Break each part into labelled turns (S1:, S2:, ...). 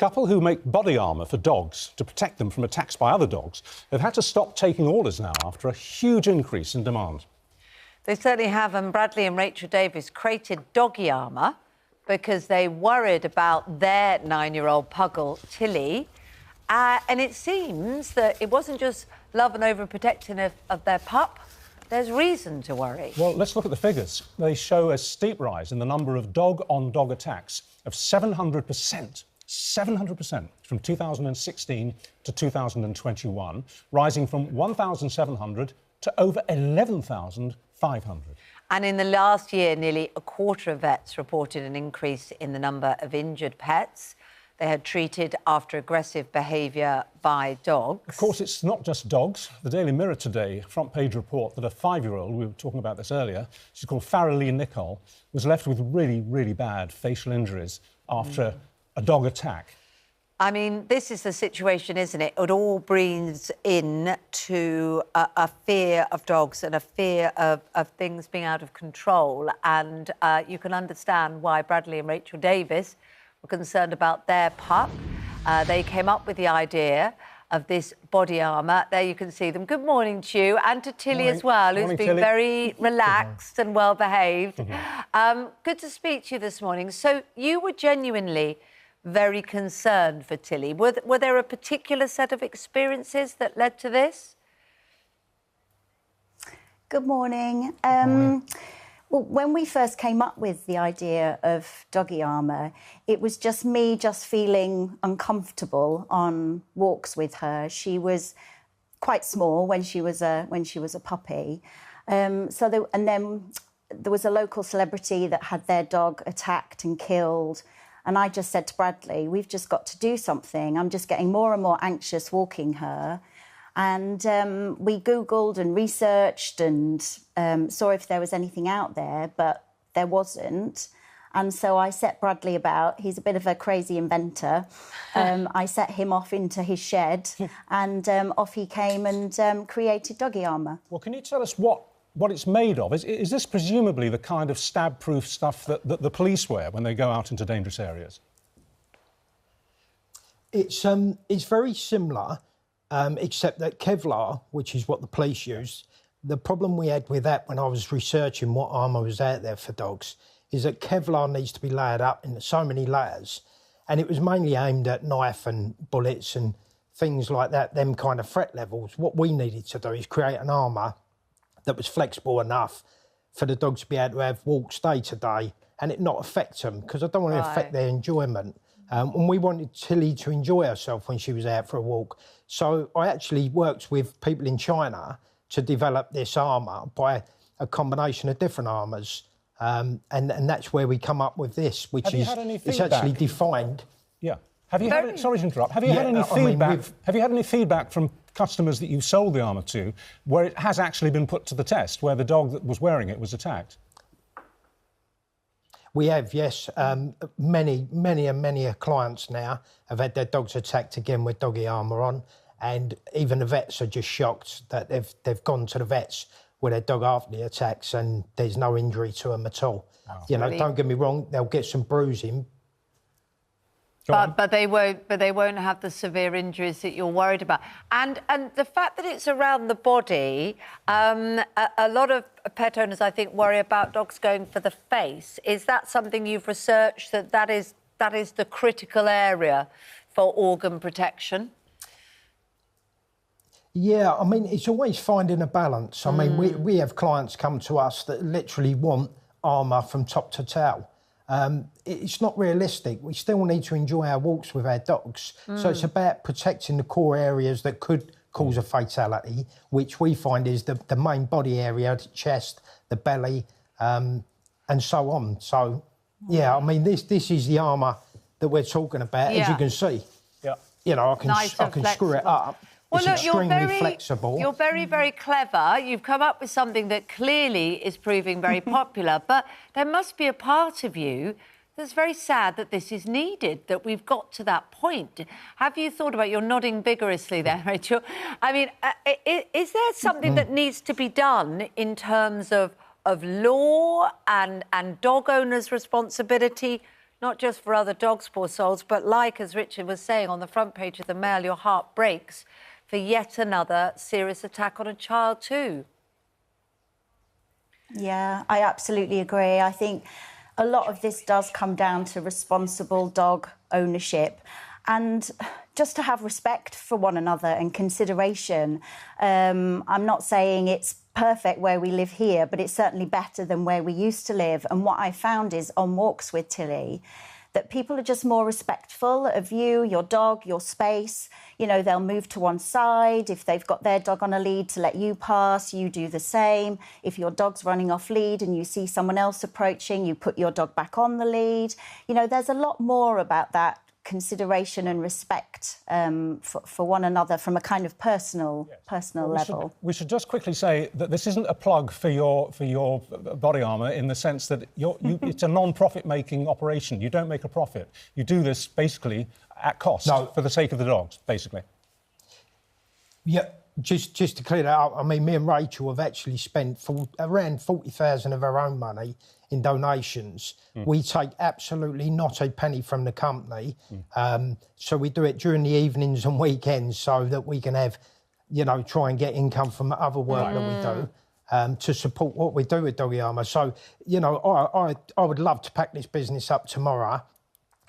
S1: couple who make body armour for dogs to protect them from attacks by other dogs have had to stop taking orders now after a huge increase in demand.
S2: They certainly have, and Bradley and Rachel Davis created Doggy Armour because they worried about their 9-year-old puggle, Tilly. And it seems that it wasn't just love and overprotecting of their pup. There's reason to worry.
S1: Well, let's look at the figures. They show a steep rise in the number of dog-on-dog attacks of 700%. 700% from 2016 to 2021, rising from 1,700 to over 11,500.
S2: And in the last year, nearly a quarter of vets reported an increase in the number of injured pets they had treated after aggressive behaviour by dogs.
S1: Of course, it's not just dogs. The Daily Mirror today, front-page report that a 5-year-old, we were talking about this earlier, she's called Farrelly Nicole, was left with really, really bad facial injuries after a dog attack.
S2: I mean, this is the situation, isn't it? It all breathes in to a fear of dogs and a fear of things being out of control. And you can understand why Bradley and Rachel Davis were concerned about their pup. They came up with the idea of this body armour. There you can see them. Good morning to you, and to Tilly as well, who's been very relaxed and well-behaved. Good to speak to you this morning. So you were genuinely very concerned for Tilly. Were there a particular set of experiences that led to this?
S3: Good morning. Well, when we first came up with the idea of Doggy Armour, it was just me feeling uncomfortable on walks with her. She was quite small when she was a puppy. And then there was a local celebrity that had their dog attacked and killed. And I just said to Bradley, we've just got to do something. I'm just getting more and more anxious walking her. And we Googled and researched and saw if there was anything out there, but there wasn't. And so I set Bradley about. He's a bit of a crazy inventor. I set him off into his shed and off he came and created Doggy Armour.
S1: Well, can you tell us what it's made of? Is this presumably the kind of stab-proof stuff that the police wear when they go out into dangerous areas?
S4: It's very similar, except that Kevlar, which is what the police use, the problem we had with that when I was researching what armour was out there for dogs is that Kevlar needs to be layered up in so many layers, and it was mainly aimed at knife and bullets and things like that, them kind of threat levels. What we needed to do is create an armour that was flexible enough for the dogs to be able to have walks day to day and it not affect them, because I don't want to affect their enjoyment. And we wanted Tilly to enjoy herself when she was out for a walk. So I actually worked with people in China to develop this armour by a combination of different armours. And that's where we come up with this, which is it's actually defined.
S1: Yeah. Have you had, sorry to interrupt, have you had any feedback? Have you had any feedback from customers that you've sold the armour to where it has actually been put to the test, where the dog that was wearing it was attacked?
S4: We have, yes. Many clients now have had their dogs attacked again with Doggy Armour on, and even the vets are just shocked that they've gone to the vets with their dog after the attacks and there's no injury to them at all. Oh, you know, really? Don't get me wrong, they'll get some bruising.
S2: But they won't have the severe injuries that you're worried about. And the fact that it's around the body, a lot of pet owners, I think, worry about dogs going for the face. Is that something you've researched, that is the critical area for organ protection? Yeah,
S4: I mean, it's always finding a balance. I mean, we have clients come to us that literally want armour from top to tail. It's not realistic. We still need to enjoy our walks with our dogs. So it's about protecting the core areas that could cause a fatality, which we find is the main body area, the chest, the belly, and so on. So, yeah, I mean, this is the armour that we're talking about, as you can see. Yeah. You know, I can screw it up.
S2: Well,
S4: it's extremely flexible.
S2: You're very, very clever. You've come up with something that clearly is proving very popular, but there must be a part of you that's very sad that this is needed, that we've got to that point. Have you thought about... You're nodding vigorously there, Rachel. I mean, is there something that needs to be done in terms of law and dog owners' responsibility not just for other dogs, poor souls, but like, as Richard was saying, on the front page of the Mail, your heart breaks for yet another serious attack on a child too.
S3: Yeah, I absolutely agree. I think a lot of this does come down to responsible dog ownership and just to have respect for one another and consideration. I'm not saying it's perfect where we live here, but it's certainly better than where we used to live. And what I found is on walks with Tilly, that people are just more respectful of you, your dog, your space. You know, they'll move to one side. If they've got their dog on a lead to let you pass, you do the same. If your dog's running off lead and you see someone else approaching, you put your dog back on the lead. You know, there's a lot more about that consideration and respect for one another from a kind of personal level.
S1: We should just quickly say that this isn't a plug for your body armour in the sense that it's a non-profit making operation. You don't make a profit. You do this basically at cost for the sake of the dogs, basically.
S4: Yeah, just to clear that up, I mean, me and Rachel have actually spent around 40,000 of our own money in donations. We take absolutely not a penny from the company. So we do it during the evenings and weekends so that we can have, you know, try and get income from other work that we do to support what we do with Doggy Armour. So, you know, I would love to pack this business up tomorrow,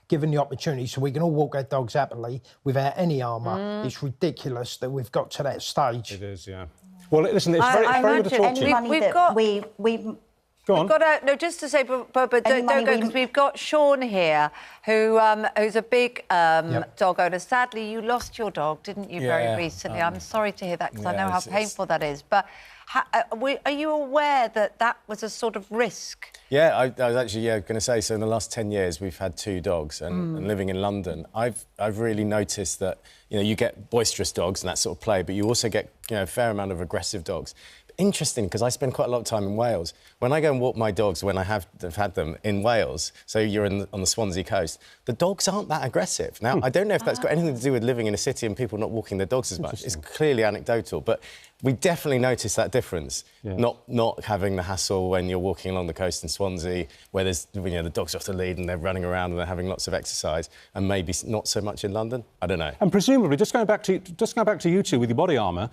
S4: given the opportunity, so we can all walk our dogs happily without any armour. It's ridiculous that we've got to that stage.
S1: It is, yeah. Well, listen, it's very good to talk to you.
S3: Any money that
S2: Go on. We've got no, just to say, but don't go, because we've got Sean here, who's a big dog owner. Sadly, you lost your dog, didn't you, very recently? I'm sorry to hear that, because I know how painful that is. But are you aware that that was a sort of risk?
S5: Yeah, I was actually going to say, so in the last 10 years, we've had 2 dogs, and living in London, I've really noticed that, you know, you get boisterous dogs and that sort of play, but you also get, you know, a fair amount of aggressive dogs. Interesting, because I spend quite a lot of time in Wales. When I go and walk my dogs, when I have had them in Wales, so you're on the Swansea coast, the dogs aren't that aggressive. Now, I don't know if that's got anything to do with living in a city and people not walking their dogs as much. It's clearly anecdotal, but we definitely notice that difference. Not having the hassle when you're walking along the coast in Swansea, where there's, you know, the dogs off the lead and they're running around and they're having lots of exercise, and maybe not so much in London. I don't know. And
S1: presumably, just going back to you two with your body armour.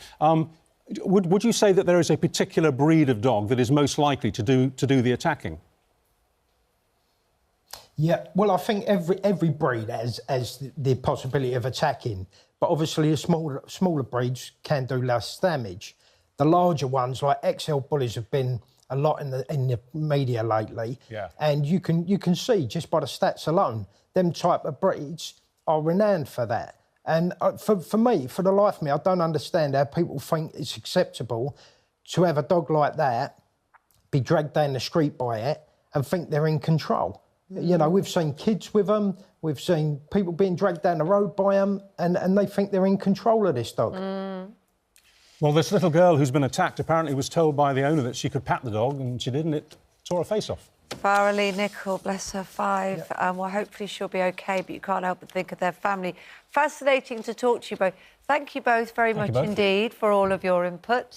S1: Would you say that there is a particular breed of dog that is most likely to do the attacking?
S4: Yeah, well, I think every breed has the possibility of attacking, but obviously the smaller breeds can do less damage. The larger ones, like XL bullies, have been a lot in the media lately, and you can see just by the stats alone, them type of breeds are renowned for that. And for me, for the life of me, I don't understand how people think it's acceptable to have a dog like that be dragged down the street by it and think they're in control. You know, we've seen kids with them, we've seen people being dragged down the road by them, and they think they're in control of this dog.
S1: Well, this little girl who's been attacked apparently was told by the owner that she could pat the dog, and she did, and it tore her face off.
S2: Farrelly Nicol, bless her, 5. Well, hopefully she'll be OK, but you can't help but think of their family. Fascinating to talk to you both. Thank you both very much indeed for all of your input.